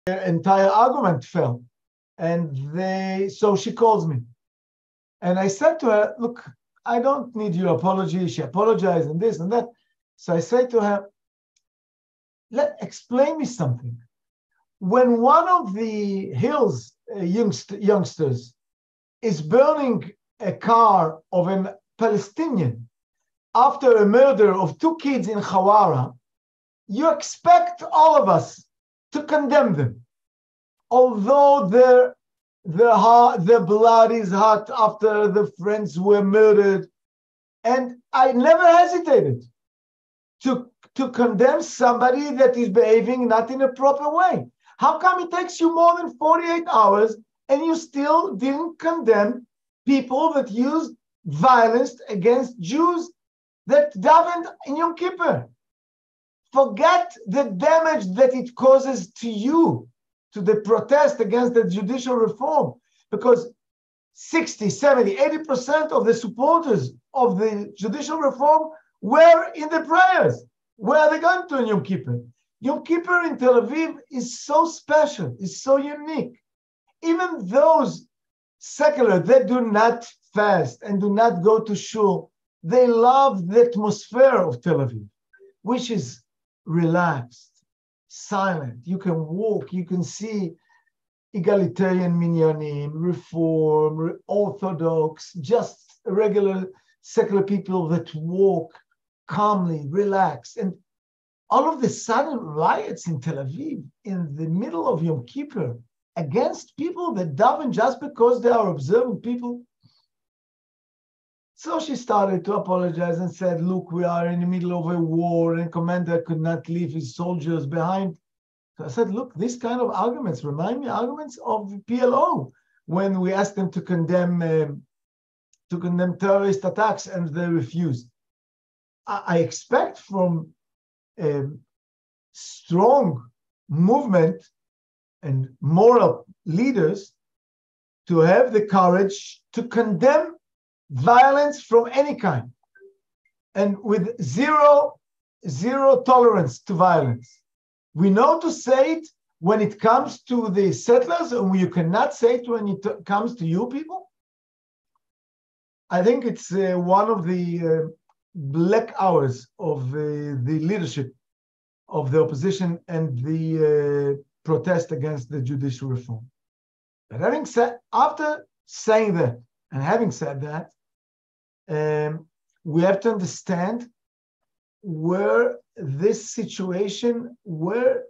entire argument fell. So she calls me. And I said to her, look, I don't need your apology. She apologized and this and that. So I say to her, explain me something. When one of the Hills youngsters is burning a car of a Palestinian after a murder of 2 kids in Hawara, you expect all of us to condemn them. Although their blood is hot after the friends were murdered. And I never hesitated to condemn somebody that is behaving not in a proper way. How come it takes you more than 48 hours and you still didn't condemn people that used violence against Jews that davened in Yom Kippur? Forget the damage that it causes to you, to the protest against the judicial reform, because 60, 70, 80% of the supporters of the judicial reform were in the prayers. Where are they going to in Yom Kippur? Yom Kippur in Tel Aviv is so special, is so unique. Even those secular that do not fast and do not go to shul, they love the atmosphere of Tel Aviv, which is relaxed, silent. You can walk, you can see egalitarian minyanim, reform, orthodox, just regular secular people that walk calmly, relaxed. And all of the sudden riots in Tel Aviv in the middle of Yom Kippur against people that daven just because they are observant people. So she started to apologize and said, look, we are in the middle of a war and commander could not leave his soldiers behind. So I said, look, these kind of arguments remind me arguments of PLO when we asked them to condemn terrorist attacks and they refused. I expect from strong movement and moral leaders to have the courage to condemn violence from any kind and with zero tolerance to violence. We know to say it when it comes to the settlers, and you cannot say it when it comes to you people. I think it's one of the black hours of the leadership of the opposition and the protest against the judicial reform. But after saying that, and having said that, we have to understand where this situation, where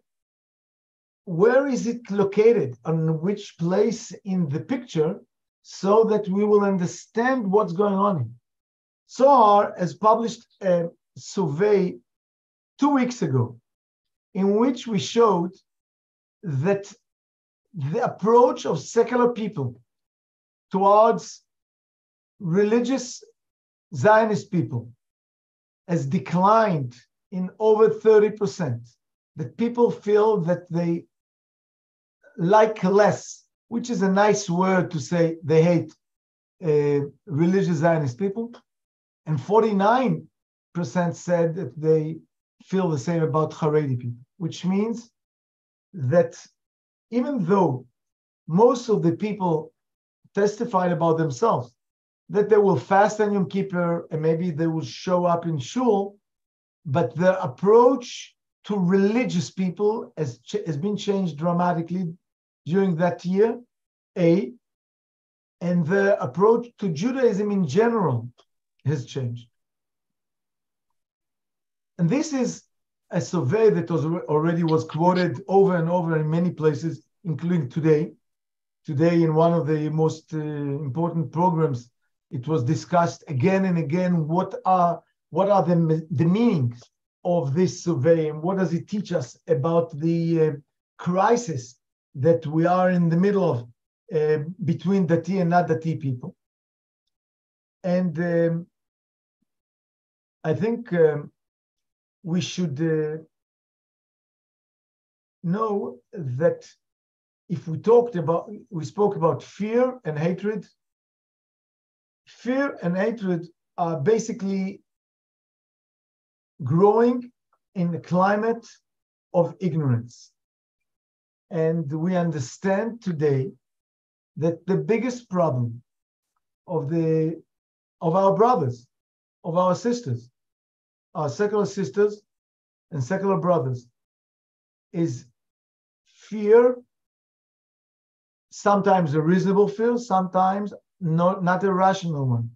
is it located, on which place in the picture, so that we will understand what's going on. Zohar has published a survey 2 weeks ago, in which we showed that the approach of secular people towards religious Zionist people has declined in over 30%. That people feel that they like less, which is a nice word to say they hate religious Zionist people. And 49% said that they feel the same about Haredi people, which means that even though most of the people testified about themselves that they will fast on Yom Kippur and maybe they will show up in shul, but their approach to religious people has been changed dramatically during that year, and the approach to Judaism in general has changed. And this is a survey that already was quoted over and over in many places, including today. Today, in one of the most important programs, it was discussed again and again. What are the meanings of this survey, and what does it teach us about the crisis that we are in the middle of between Dati and not Dati people? And I think we should know that if we spoke about fear and hatred. Fear and hatred are basically growing in a climate of ignorance. And we understand today that the biggest problem of our brothers, of our sisters, our secular sisters and secular brothers, is fear, sometimes a reasonable fear, sometimes not a rational one,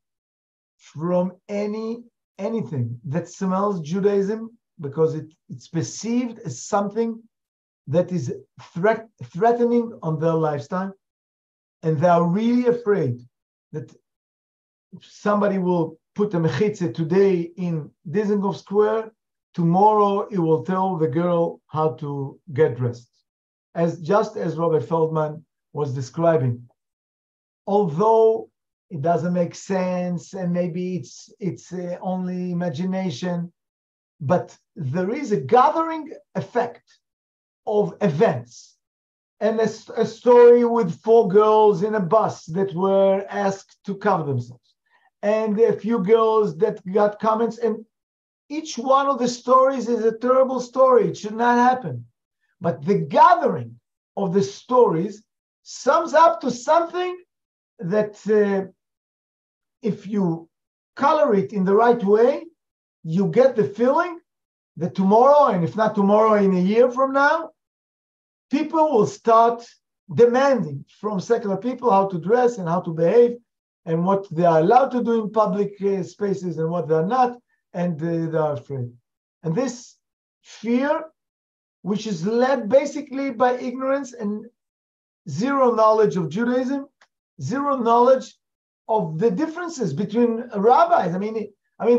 from anything that smells Judaism, because it's perceived as something that is threatening on their lifestyle, and they are really afraid that somebody will put a mechitze today in Dizengoff Square, tomorrow it will tell the girl how to get dressed, just as Robert Feldman was describing. Although it doesn't make sense, and maybe it's only imagination, but there is a gathering effect of events. And a story with 4 girls in a bus that were asked to cover themselves, and a few girls that got comments, and each one of the stories is a terrible story. It should not happen. But the gathering of the stories sums up to something that if you color it in the right way, you get the feeling that tomorrow, and if not tomorrow, in a year from now, people will start demanding from secular people how to dress and how to behave and what they are allowed to do in public spaces and what they're not, and they are afraid. And this fear, which is led basically by ignorance and zero knowledge of Judaism, zero knowledge of the differences between rabbis. I mean,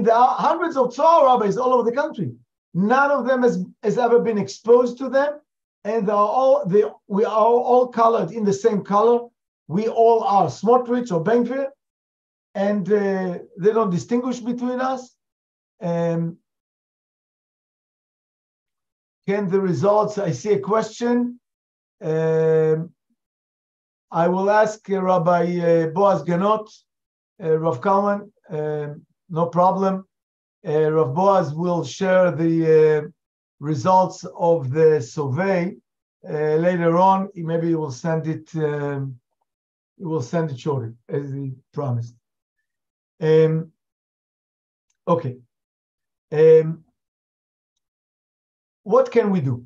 there are hundreds of Torah rabbis all over the country. None of them has ever been exposed to them, and we are all colored in the same color. We all are Smotrich or Ben-Gvir, and they don't distinguish between us. Can the results? I see a question. I will ask Rabbi Boaz Ganot, Rav Kalman, no problem. Rav Boaz will share the results of the survey later on. Maybe he will send it. He will send it shortly, as he promised. Okay. What can we do?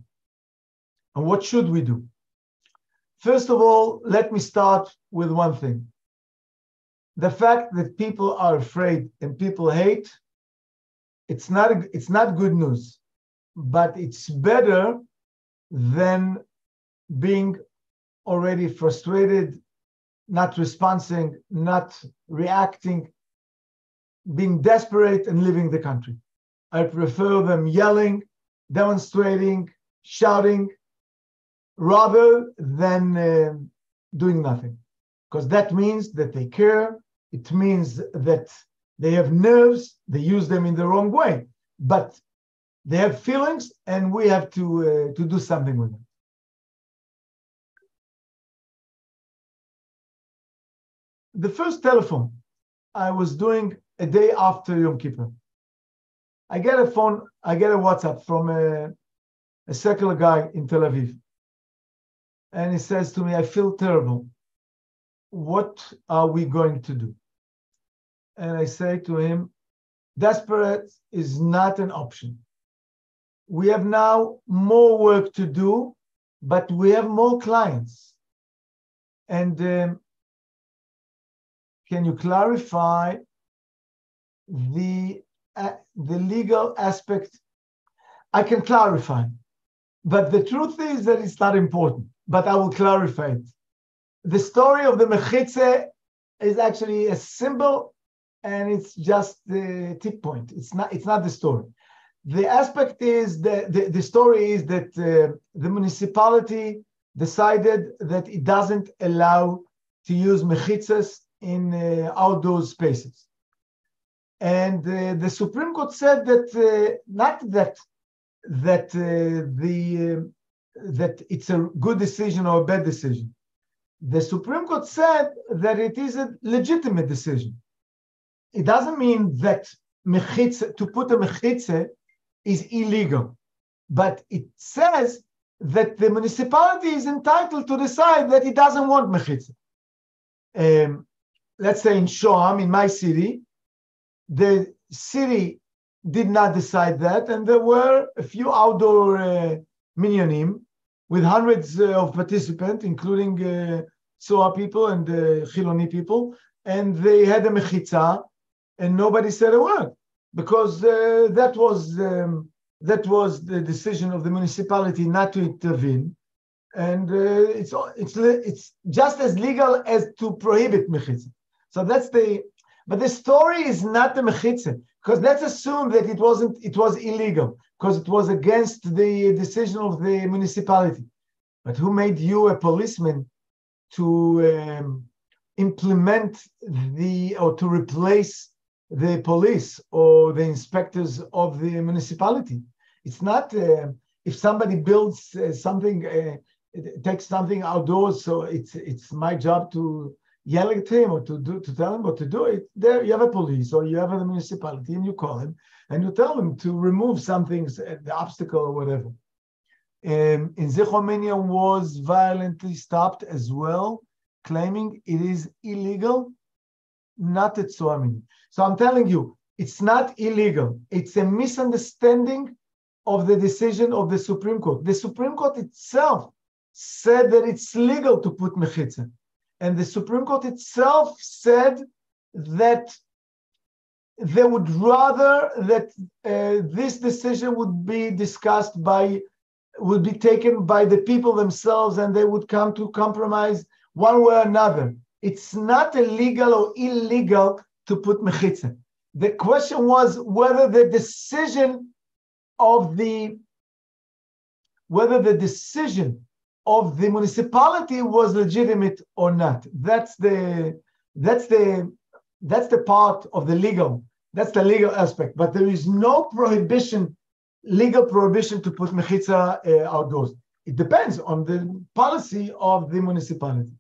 And what should we do? First of all, let me start with one thing. The fact that people are afraid and people hate, it's not good news, but it's better than being already frustrated, not responding, not reacting, being desperate and leaving the country. I prefer them yelling, demonstrating, shouting, rather than doing nothing. Because that means that they care. It means that they have nerves. They use them in the wrong way. But they have feelings, and we have to do something with them. The first telephone I was doing a day after Yom Kippur, I get a WhatsApp from a secular guy in Tel Aviv. And he says to me, I feel terrible. What are we going to do? And I say to him, desperate is not an option. We have now more work to do, but we have more clients. And can you clarify the legal aspect? I can clarify, but the truth is that it's not important, but I will clarify it. The story of the mechitze is actually a symbol, and it's just the tip point. It's not the story. The aspect is the story is that the municipality decided that it doesn't allow to use mechitzas in outdoor spaces. And the Supreme Court said that that it's a good decision or a bad decision. The Supreme Court said that it is a legitimate decision. It doesn't mean that to put a mechitze is illegal, but it says that the municipality is entitled to decide that it doesn't want mechitza. Let's say in Shoham, in my city, the city did not decide that, and there were a few outdoor minyanim with hundreds of participants, including Tzohar people and Chiloni people, and they had a mechitza, and nobody said a word because that was the decision of the municipality not to intervene, and it's just as legal as to prohibit mechitza. So but the story is not the mechitza, because let's assume that it was illegal because it was against the decision of the municipality. But who made you a policeman to implement or to replace the police or the inspectors of the municipality? It's not if somebody builds something, takes something outdoors. So it's my job to yell at him or to tell him what to do. There you have a police or you have a municipality, and you call him and you tell him to remove something, the obstacle or whatever. In Zichomania was violently stopped as well, claiming it is illegal, not at Tzohar. So I'm telling you, it's not illegal. It's a misunderstanding of the decision of the Supreme Court. The Supreme Court itself said that it's legal to put mechitza. And the Supreme Court itself said that they would rather that this decision would be taken by the people themselves, and they would come to compromise one way or another. It's not illegal or illegal to put mechitza. The question was whether the decision of the municipality was legitimate or not. That's the part of the legal. That's the legal aspect. But there is no legal prohibition to put mechitza outdoors. It depends on the policy of the municipality.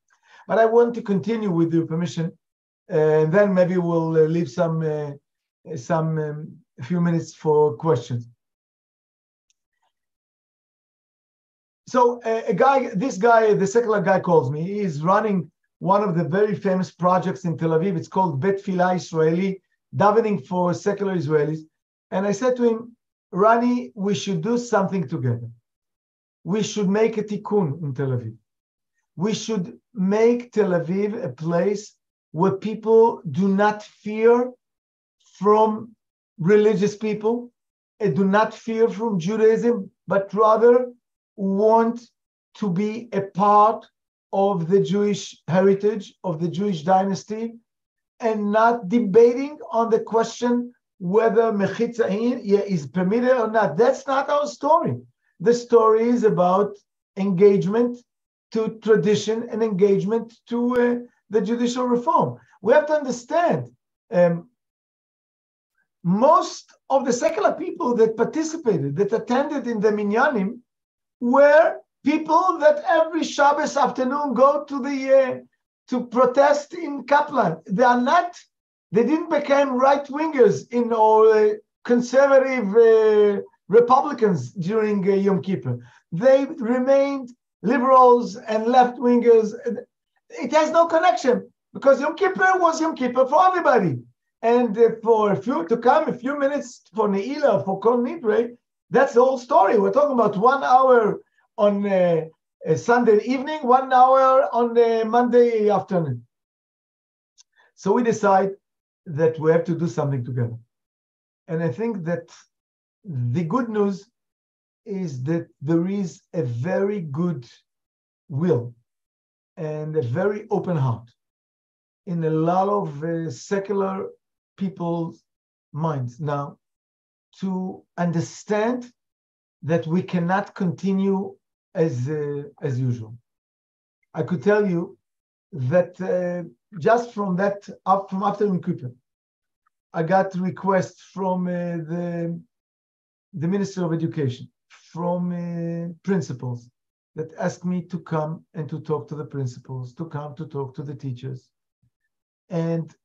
But I want to continue with your permission, and then maybe we'll leave a few minutes for questions. So the secular guy calls me. He is running one of the very famous projects in Tel Aviv. It's called Bet Filah Israeli, davening for secular Israelis. And I said to him, Rani, we should do something together. We should make a tikkun in Tel Aviv. We should make Tel Aviv a place where people do not fear from religious people and do not fear from Judaism, but rather want to be a part of the Jewish heritage, of the Jewish dynasty, and not debating on the question whether mechitza is permitted or not. That's not our story. The story is about engagement to tradition and engagement to the judicial reform. We have to understand most of the secular people that participated, that attended in the minyanim, were people that every Shabbos afternoon go to protest in Kaplan. They didn't become right-wingers or conservative Republicans during Yom Kippur. They remained liberals and left-wingers. It has no connection because Yom Kippur was Yom Kippur for everybody. And for a few minutes for Ne'ilah, for Kol Nidre, that's the whole story. We're talking about 1 hour on a Sunday evening, 1 hour on a Monday afternoon. So we decide that we have to do something together. And I think that the good news is that there is a very good will and a very open heart in a lot of secular people's minds now to understand that we cannot continue as usual. I could tell you that just from after Yom Kippur, I got requests from the Minister of Education, from principals that asked me to come and to talk to the principals, to come to talk to the teachers. And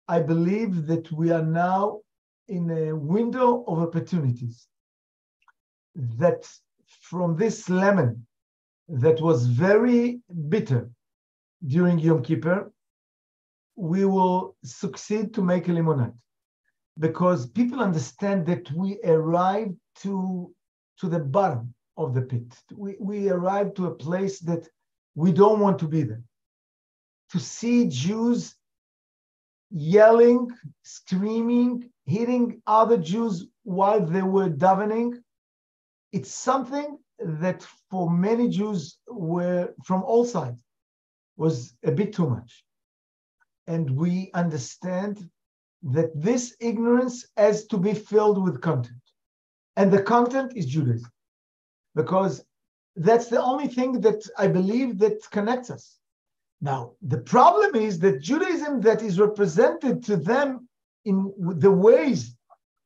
I believe that we are now in a window of opportunities that from this lemon that was very bitter during Yom Kippur, we will succeed to make a limonade. Because people understand that we arrived to the bottom of the pit. We arrived to a place that we don't want to be there. To see Jews yelling, screaming, hitting other Jews while they were davening, it's something that for many Jews were from all sides was a bit too much. And we understand that this ignorance has to be filled with content. And the content is Judaism. Because that's the only thing that I believe that connects us. Now, the problem is that Judaism that is represented to them in the ways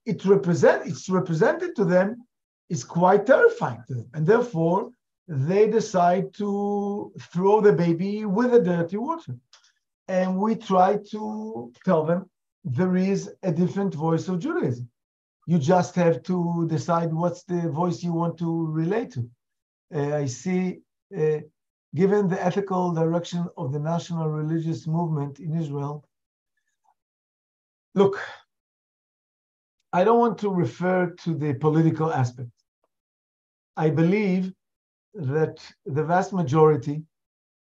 it's represented to them is quite terrifying to them. And therefore, they decide to throw the baby with the dirty water. And we try to tell them there is a different voice of Judaism. You just have to decide what's the voice you want to relate to. I see, given the ethical direction of the national religious movement in Israel, look, I don't want to refer to the political aspect. I believe that the vast majority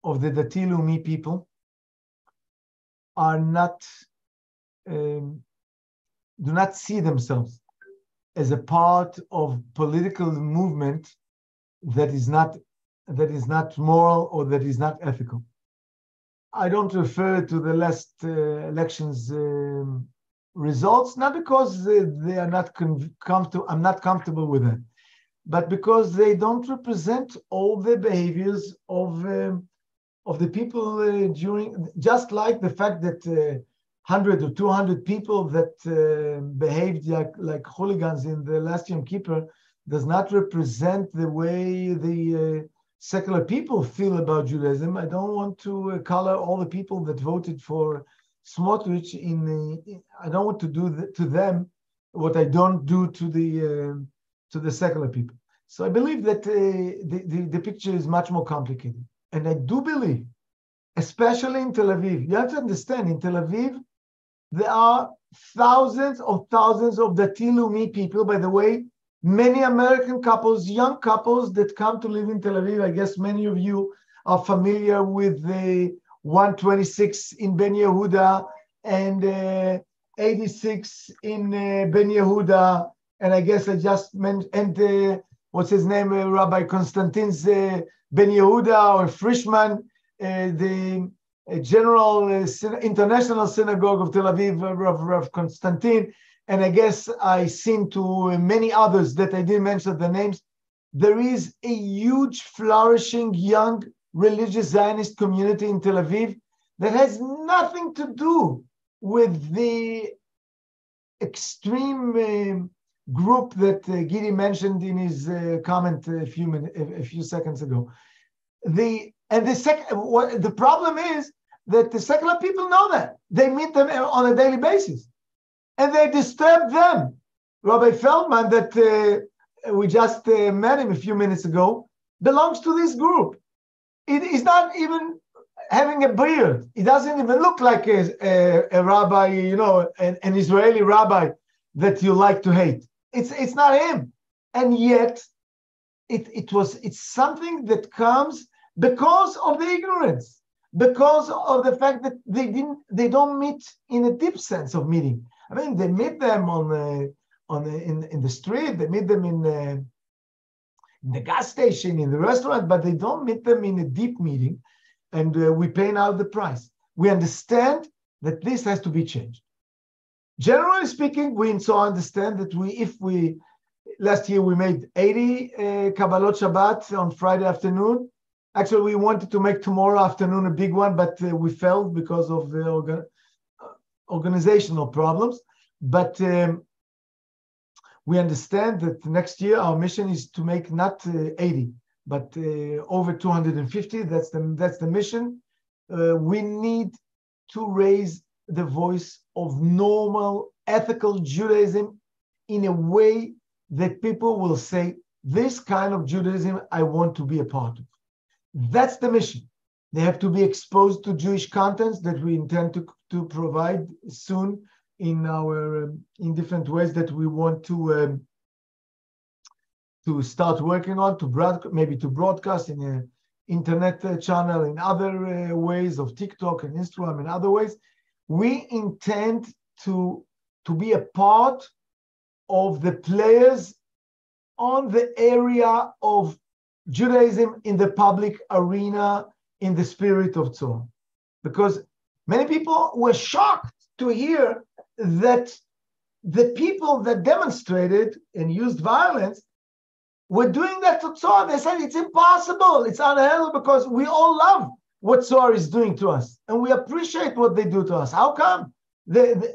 of the Dati Leumi people are not, do not see themselves as a part of political movement that is not moral or that is not ethical. I don't refer to the last elections results, not because they are not comfortable. I'm not comfortable with them, but because they don't represent all the behaviors of the people during. Just like the fact that 100 or 200 people that behaved like hooligans in the last Yom Kippur does not represent the way the secular people feel about Judaism. I don't want to color all the people that voted for Smotrich I don't want to do to them what I don't do to the secular people. So I believe that the picture is much more complicated. And I do believe, especially in Tel Aviv, you have to understand, in Tel Aviv, there are thousands of Dati Leumi people. By the way, many American couples, young couples that come to live in Tel Aviv. I guess many of you are familiar with the 126 in Ben Yehuda and 86 in Ben Yehuda. And I guess I just mentioned, and what's his name, Rabbi Konstantin's Ben Yehuda or Frischman, the General International Synagogue of Tel Aviv, Rav Konstantin. And I guess I seen to many others that I didn't mention the names. There is a huge, flourishing, young, religious Zionist community in Tel Aviv that has nothing to do with the extreme group that Gidi mentioned in his comment a few seconds ago. The problem is that the secular people know that. They meet them on a daily basis. And they disturb them. Rabbi Feldman, that we just met him a few minutes ago, belongs to this group. He's not even having a beard. He doesn't even look like a rabbi, an Israeli rabbi that you like to hate. It's not him. And yet, it's something that comes because of the ignorance, because of the fact that they don't meet in a deep sense of meeting. I mean, they meet them in the street. They meet them in the gas station, in the restaurant, but they don't meet them in a deep meeting. And we pay now the price. We understand that this has to be changed. Generally speaking, we also understand that last year we made 80 Kabbalot Shabbat on Friday afternoon. Actually, we wanted to make tomorrow afternoon a big one, but we failed because of the organizational problems. But we understand that next year our mission is to make not 80, but over 250. That's the mission. We need to raise the voice of normal, ethical Judaism in a way that people will say, This kind of Judaism I want to be a part of. That's the mission. They have to be exposed to Jewish contents that we intend to provide soon in our in different ways that we want to start working on, maybe to broadcast in an internet channel, in other ways of TikTok and Instagram and other ways. We intend to be a part of the players on the area of Judaism in the public arena in the spirit of Zohar. Because many people were shocked to hear that the people that demonstrated and used violence were doing that to Zohar. They said it's impossible, it's unheard because we all love what Zohar is doing to us and we appreciate what they do to us. How come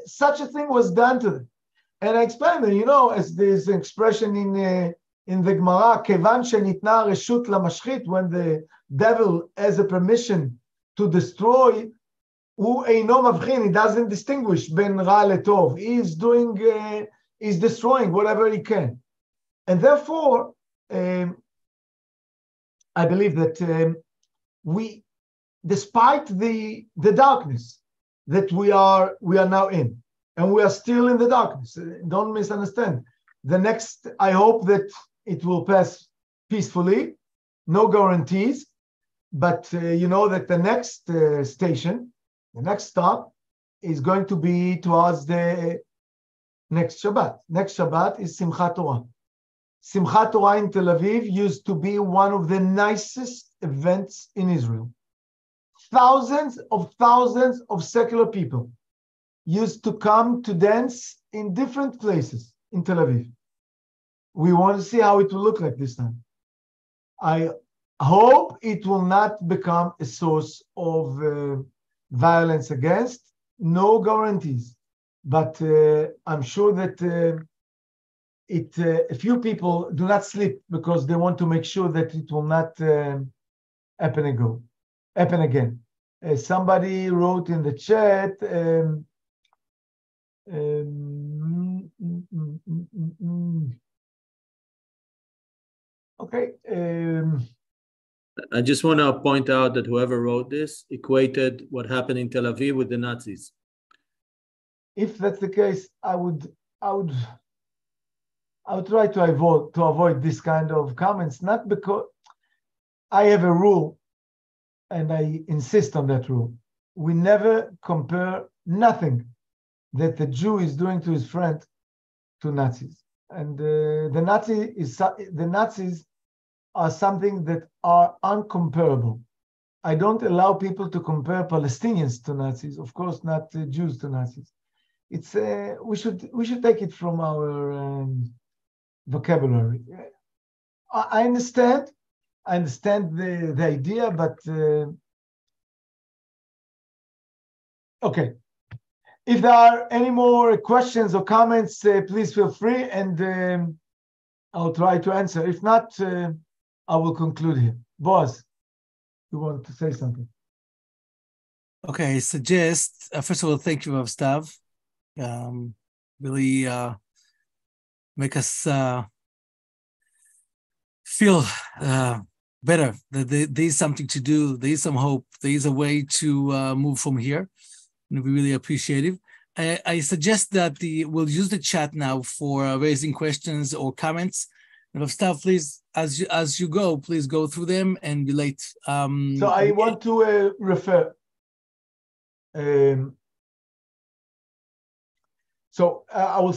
such a thing was done to them? And I explained that, as there's an expression in the Gemara, Kevan shenitna reshut lamashchit, when the devil has a permission to destroy, hu eino mavchin, he doesn't distinguish ben ra letov. He's destroying whatever he can. And therefore, I believe that we, despite the darkness that we are now in, and we are still in the darkness. Don't misunderstand. I hope that it will pass peacefully, no guarantees, but that the next station, the next stop, is going to be towards the next Shabbat. Next Shabbat is Simchat Torah. Simchat Torah in Tel Aviv used to be one of the nicest events in Israel. Thousands of secular people used to come to dance in different places in Tel Aviv. We want to see how it will look like this time. I hope it will not become a source of violence against, no guarantees. But I'm sure that a few people do not sleep because they want to make sure that it will not happen again. Somebody wrote in the chat, okay. I just want to point out that whoever wrote this equated what happened in Tel Aviv with the Nazis. If that's the case, I would try to avoid this kind of comments, not because I have a rule and I insist on that rule. We never compare nothing that the Jew is doing to his friend to Nazis. And the Nazis are something that are uncomparable. I don't allow people to compare Palestinians to Nazis, of course not Jews to Nazis. It's we should take it from our vocabulary. I understand the idea, but okay. If there are any more questions or comments, please feel free, and I'll try to answer. If not, I will conclude here. Boaz, you want to say something? Okay, I suggest, first of all, thank you, Rav Stav. Really make us feel better that there is something to do, there is some hope, there is a way to move from here. And we really appreciate it. I suggest that we'll use the chat now for raising questions or comments. And Rav Stav, please, as you go, please go through them and relate. So I want to refer. I will.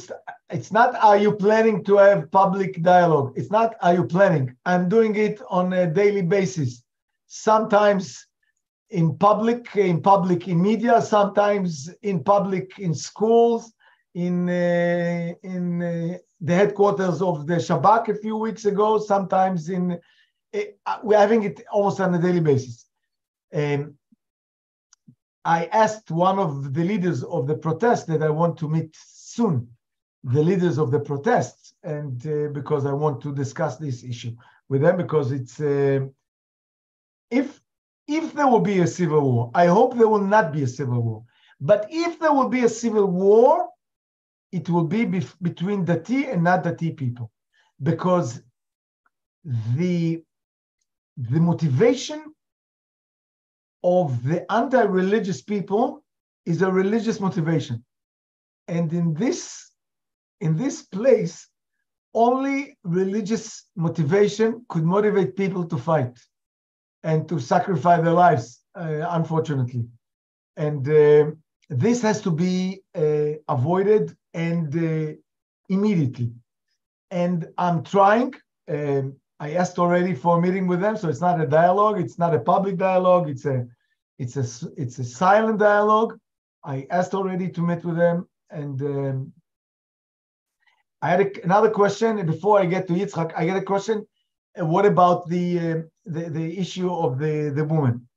It's not, are you planning to have public dialogue? It's not, are you planning? I'm doing it on a daily basis. Sometimes in public in media, sometimes in public in schools, in the headquarters of the Shabak a few weeks ago, sometimes we're having it almost on a daily basis. I asked one of the leaders of the protest that I want to meet soon, the leaders of the protests, and because I want to discuss this issue with them, because it's if there will be a civil war, I hope there will not be a civil war, but if there will be a civil war, it will be between Dati and not Dati people, because the motivation of the anti-religious people is a religious motivation. And in this place, only religious motivation could motivate people to fight and to sacrifice their lives, unfortunately. And this has to be avoided and immediately. And I'm trying. I asked already for a meeting with them, so it's not a dialogue. It's not a public dialogue. It's a silent dialogue. I asked already to meet with them, and I had another question before I get to Yitzhak. I get a question. What about the issue of the woman?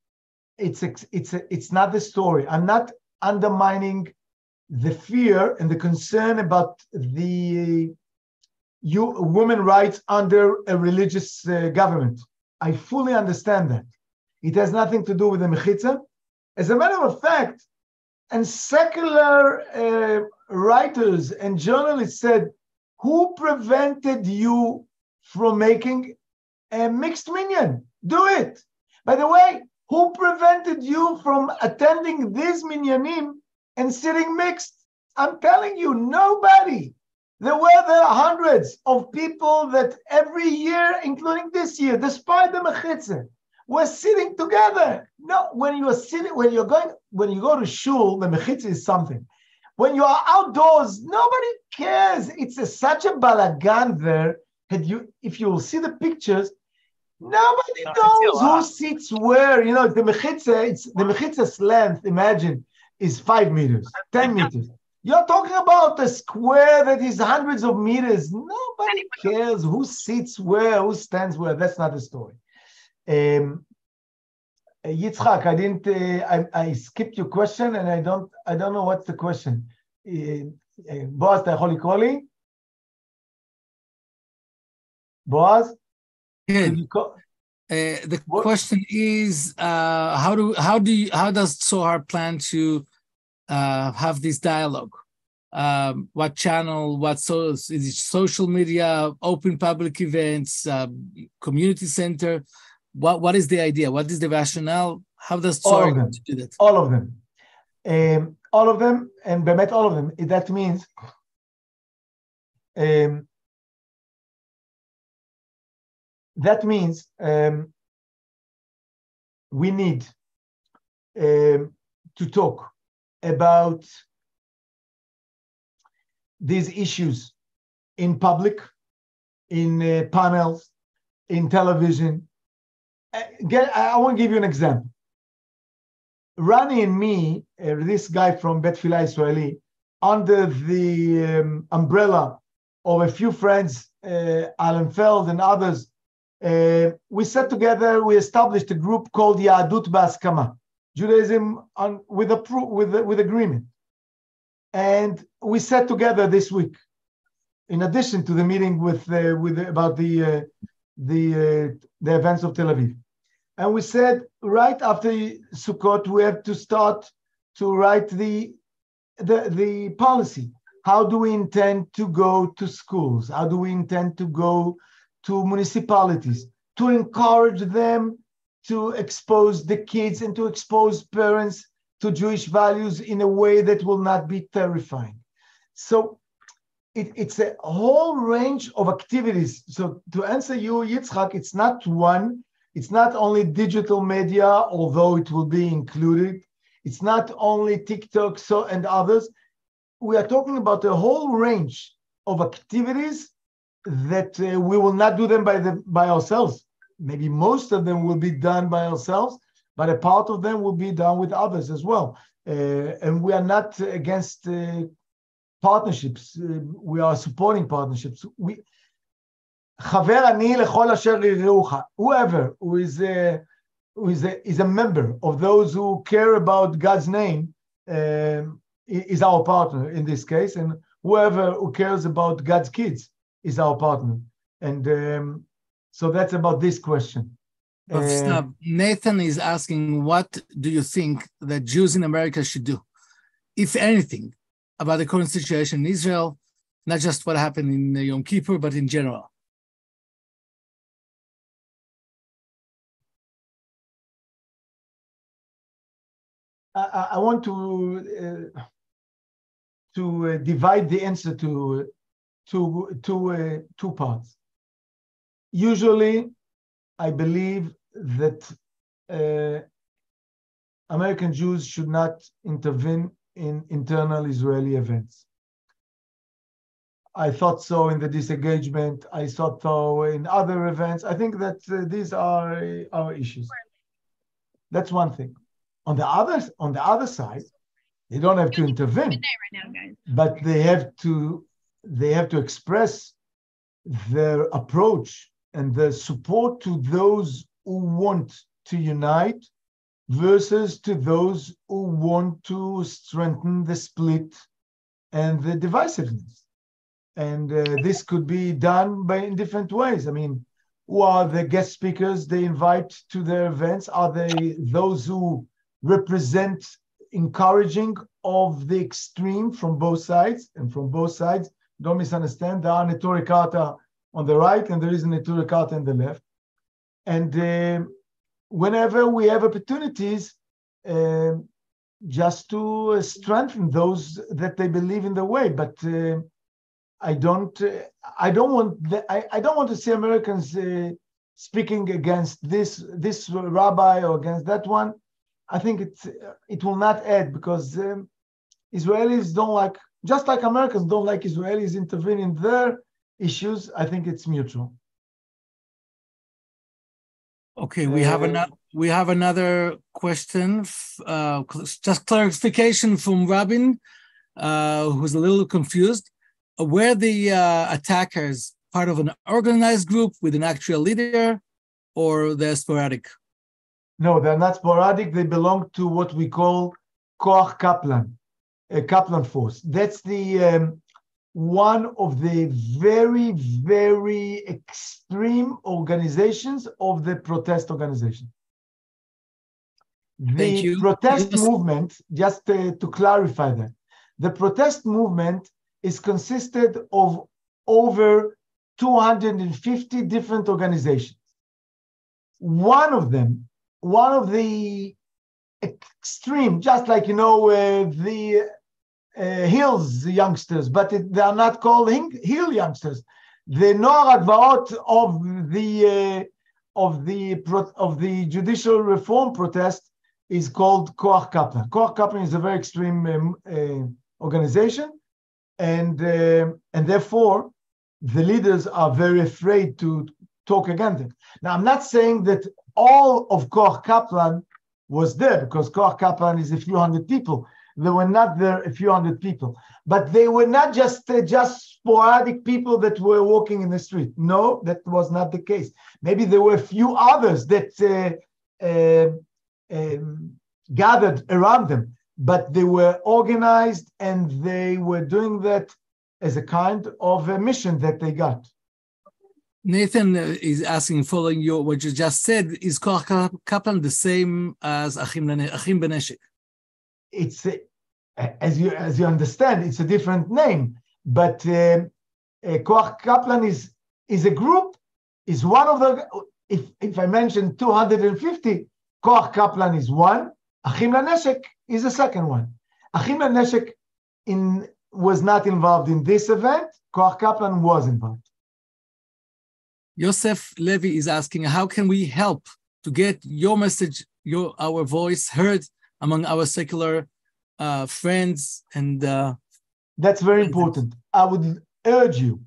It's not the story. I'm not undermining the fear and the concern about the women rights under a religious government. I fully understand that. It has nothing to do with the mechitza. As a matter of fact, and secular writers and journalists said, who prevented you from making a mixed minyan? Do it. By the way, who prevented you from attending these minyanim and sitting mixed? I'm telling you, nobody. There were hundreds of people that every year, including this year, despite the mechitza, were sitting together. No, when you go to shul, the mechitza is something. When you are outdoors, nobody cares. It's such a balagan there. If you will see the pictures, nobody knows who sits where. You know, the mechitza's length, imagine, is 5 meters, 10 meters. You're talking about a square that is hundreds of meters. Nobody cares who sits where, who stands where. That's not the story. Yitzhak, I skipped your question, and I don't know what's the question. Boaz, אתה יכול לקרוא לי? Boaz? The question is, how does Tzohar plan to have this dialogue? What channel? Is it social media, open public events, community center? What is the idea? What is the rationale? How does Tzohar do that? All of them. All of them, and באמת all of them. That means we need to talk about these issues in public, in panels, in television. I want to give you an example. Rani and me, this guy from Bet Filah Israeli, under the umbrella of a few friends, Alan Feld and others, we sat together, we established a group called Yahadut B'Askama, Judaism with agreement. And we sat together this week, in addition to the meeting about the events of Tel Aviv. And we said, right after Sukkot, we have to start to write the policy. How do we intend to go to schools? How do we intend to go to municipalities to encourage them to expose the kids and to expose parents to Jewish values in a way that will not be terrifying? So it's a whole range of activities. So to answer you, Yitzhak, it's not one. It's not only digital media, although it will be included. It's not only TikTok and others. We are talking about a whole range of activities that we will not do them by ourselves. Maybe most of them will be done by ourselves, but a part of them will be done with others as well. And we are not against partnerships. We are supporting partnerships. Whoever who is a member of those who care about God's name is our partner in this case, and whoever who cares about God's kids is our partner. And so that's about this question. Nathan is asking, what do you think that Jews in America should do, if anything, about the current situation in Israel, not just what happened in Yom Kippur, but in general? I want to divide the answer to two parts. Usually, I believe that American Jews should not intervene in internal Israeli events. I thought so in the disengagement. I thought so in other events. I think that these are our issues. That's one thing. On the other side, they don't have to intervene, but they have to express their approach and their support to those who want to unite versus to those who want to strengthen the split and the divisiveness. And this could be done in different ways. I mean, who are the guest speakers they invite to their events? Are they those who represent encouraging of the extreme from both sides? And from both sides, don't misunderstand, there are Neturei Karta on the right and there is a Neturei Karta on the left. And whenever we have opportunities, just to strengthen those that they believe in the way, but I don't want to see Americans speaking against this rabbi or against that one. I think it will not add, because Israelis don't like, just like Americans don't like Israelis intervening in their issues. I think it's mutual. Okay, we have another question. Just clarification from Rabin, who's a little confused. Were the attackers part of an organized group with an actual leader, or they're sporadic? No, they're not sporadic. They belong to what we call Koach Kaplan, a Kaplan force. That's the one of the very, very extreme organizations of the protest organization. The protest movement, just to clarify that, the protest movement is consisted of over 250 different organizations. One of the extreme, just like, the Hills youngsters, but they are not called Hill youngsters. The Noar Agvaot of the judicial reform protest is called Koach Kaplan. Koach Kaplan is a very extreme organization, and therefore the leaders are very afraid to talk against it. Now, I'm not saying that all of Koach Kaplan was there, because Koach Kaplan is a few hundred people. There were not there a few hundred people, but they were not just sporadic people that were walking in the street. No, that was not the case. Maybe there were a few others that gathered around them, but they were organized and they were doing that as a kind of a mission that they got. Nathan is asking, following what you just said, is Koach Kaplan the same as Achim Beneshek? It's as you understand, it's a different name, but Koach Kaplan is a group, is one of the. If I mention 250, Koach Kaplan is one. Achim Beneshek is the second one. Achim Beneshek was not involved in this event. Koach Kaplan was involved. Yosef Levy is asking, how can we help to get your message, our voice heard among our secular friends? And that's very important. I would urge you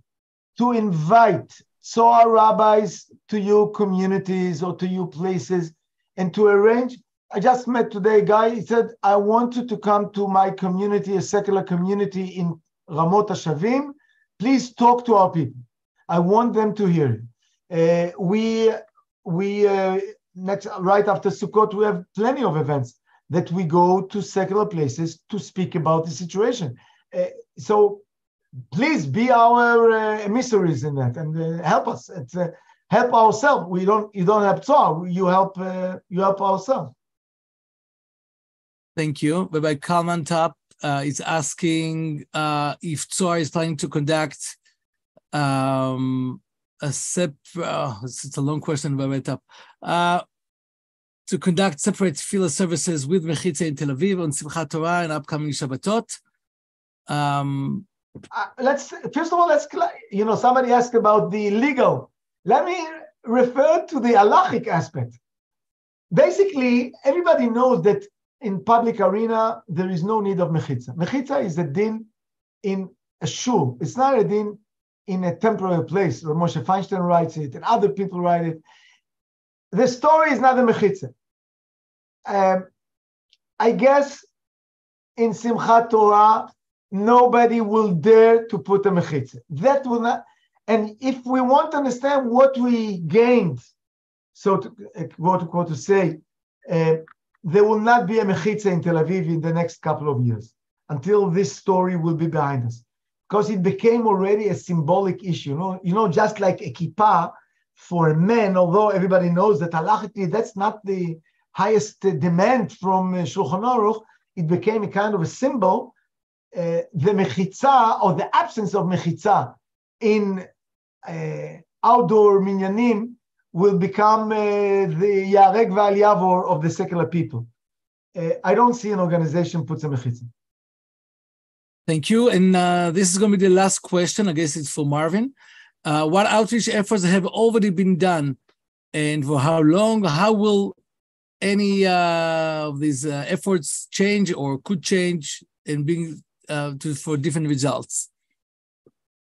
to invite Zohar rabbis to your communities or to your places, and to arrange. I just met today a guy. He said, I want you to come to my community, a secular community in Ramot HaShavim. Please talk to our people. I want them to hear you. Right after Sukkot, we have plenty of events that we go to secular places to speak about the situation. So please be our emissaries in that, and help us. Help ourselves. You don't help Zohar. You help ourselves. Thank you. Rabbi Kalman Top is asking if Zohar is planning to conduct it's a long question, Rabbi Top. to conduct separate tefillah services with Mechitza in Tel Aviv on Simchat Torah and upcoming Shabbatot. Let's first of all, somebody asked about the legal. Let me refer to the halachic aspect. Basically, everybody knows that in public arena there is no need of mechitza. Mechitza is a din in a shul. It's not a din in a temporary place. Moshe Feinstein writes it, and other people write it. The story is not a mechitza. I guess in Simchat Torah, nobody will dare to put a mechitza. That will not. And if we want to understand what we gained, so to quote to say, there will not be a mechitza in Tel Aviv in the next couple of years until this story will be behind us, because it became already a symbolic issue. Just like a kippah for a man, although everybody knows that halachically that's not the highest demand from Shulchan Aruch, it became a kind of a symbol. The mechitza, or the absence of mechitza in outdoor minyanim, will become the yarek v'al yavor of the secular people. I don't see an organization puts a mechitza. Thank you. And this is going to be the last question. I guess it's for Marvin. What outreach efforts have already been done, and for how long? How will any of these efforts change or could change and bring for different results?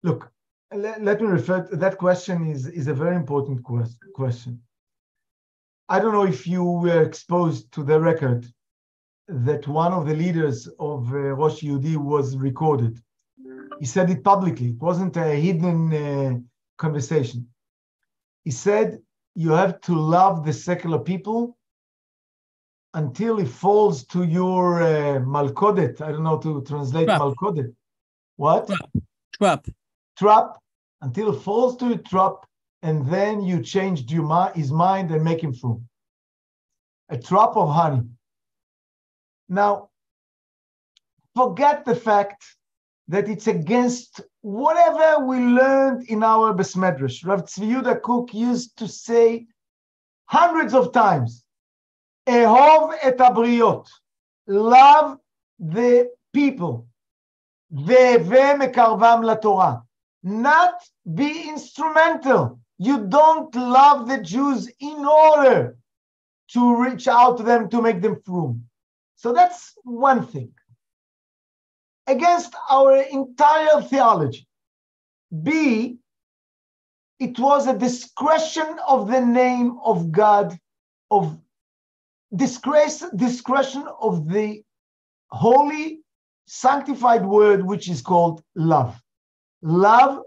Look, let me refer to that question. Is a very important question. I don't know if you were exposed to the record that one of the leaders of Rosh Yehudi was recorded. He said it publicly. It wasn't a hidden conversation. He said, you have to love the secular people until it falls to your malkodet. I don't know how to translate trap. Malkodet. What? Trap. Until it falls to a trap, and then you change his mind and make him free. A trap of honey. Now, forget the fact that it's against whatever we learned in our Besmedrash. Rav Tzvi Yehuda Kook used to say hundreds of times, Ehov et habriot, love the people, ve'eve mekarvam laTorah, not be instrumental. You don't love the Jews in order to reach out to them to make them free. So that's one thing. Against our entire theology. B, it was a discretion of the name of God, of discretion of the holy, sanctified word, which is called love. Love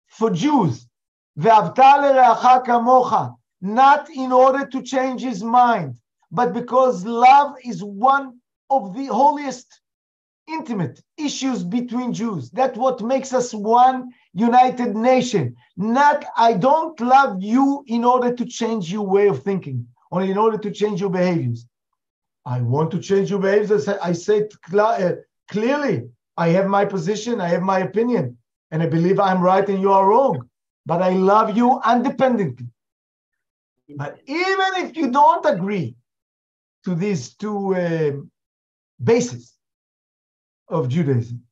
for Jews. Ve'avta l'reacha kamocha. Not in order to change his mind, but because love is one of the holiest, intimate issues between Jews. That's what makes us one united nation. Not, I don't love you in order to change your way of thinking, or in order to change your behaviors. I want to change your behaviors. I say clearly, I have my position, I have my opinion, and I believe I'm right and you are wrong. But I love you independently. But even if you don't agree to these two bases of Judaism,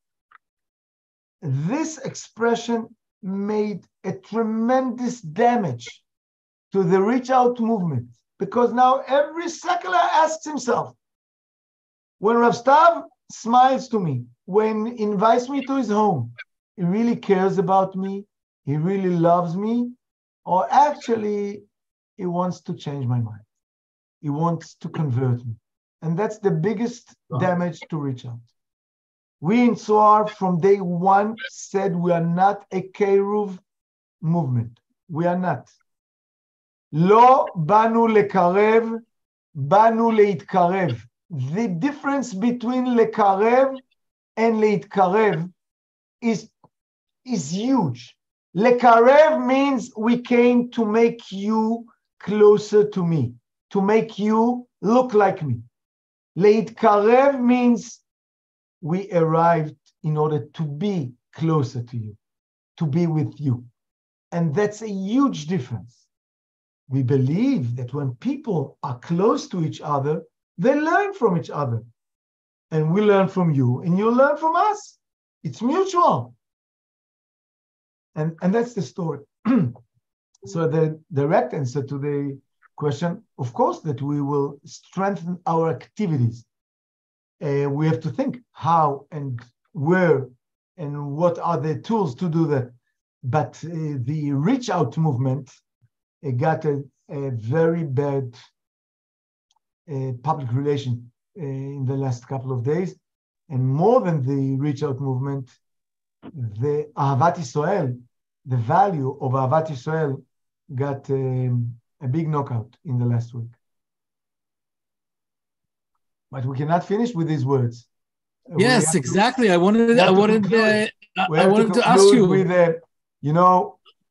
this expression made a tremendous damage to the reach out movement, because now every secular asks himself, when Rav Stav smiles to me, when he invites me to his home, he really cares about me, he really loves me, or actually he wants to change my mind. He wants to convert me. And that's the biggest damage to reach out. We in Tzohar from day one said we are not a Keruv movement. We are not. Lo banu lekarev, banu leitkarev. The difference between lekarev and leitkarev is huge. Lekarev means we came to make you closer to me, to make you look like me. Leitkarev means we arrived in order to be closer to you, to be with you. And that's a huge difference. we believe that when people are close to each other, they learn from each other. And we learn from you, and you learn from us. It's mutual. And that's the story. So the direct answer to the question, of course, that we will strengthen our activities. We have to think how and where and what are the tools to do that. But the reach out movement got a very bad public relation in the last couple of days. And more than the reach out movement, the Ahavat Yisrael, the value of Ahavat Yisrael got a big knockout in the last week. But we cannot finish with these words. Yes, exactly. I wanted to ask you. With,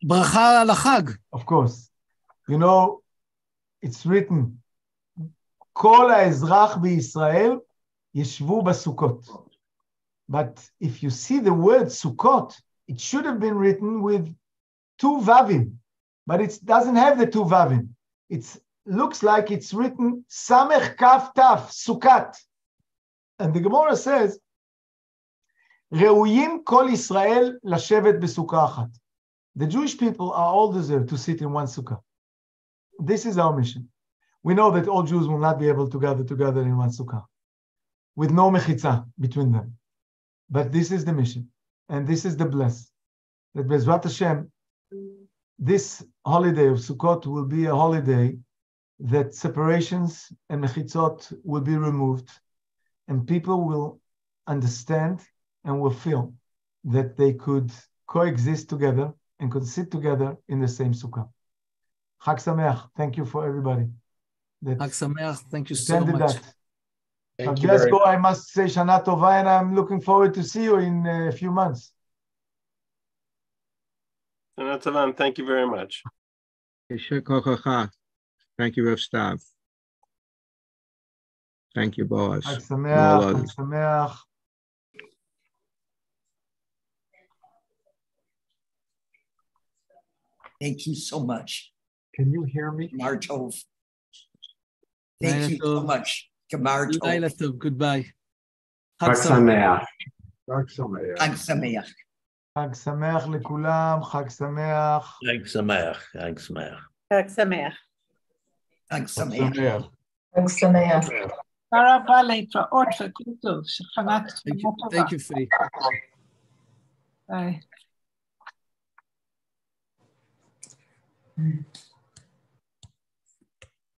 Bracha al Chag. Of course. It's written, כל האזרח בישראל ישבו בסוכות. But if you see the word Sukkot, it should have been written with 2 vavim, but it doesn't have the 2 vavim. It looks like it's written Samech Kaf Taf, Sukkot. And the Gemara says, ראויים כל ישראל לשבת בסוכה אחת. The Jewish people are all deserved to sit in one sukkah. This is our mission. We know that all Jews will not be able to gather together in one sukkah, with no mechitza between them. But this is the mission, and this is the bless. That Bezrat Hashem, this holiday of Sukkot will be a holiday that separations and mechitzot will be removed, and people will understand and will feel that they could coexist together and could sit together in the same sukkah. Chag Sameach. Thank you for everybody. Chag Sameach. Thank you so much. Francesco, I must say Shana Tova, and I'm looking forward to see you in a few months. Shana Tova, thank you very much. Thank you, Rav Stav. Thank you, Boaz. Chag Sameach. Chag Sameach. Thank you so much. Can you hear me? Martov. Thank you so much. Martov. Goodbye. Chag Sameach. Chag Sameach. Chag Sameach לכולם. Chag Sameach. Chag Sameach. Chag Sameach. Chag Sameach. Chag Sameach. Chag Sameach. תודה רבה להתראות וכל טוב. שנה טובה. Thank you, Faye. Bye.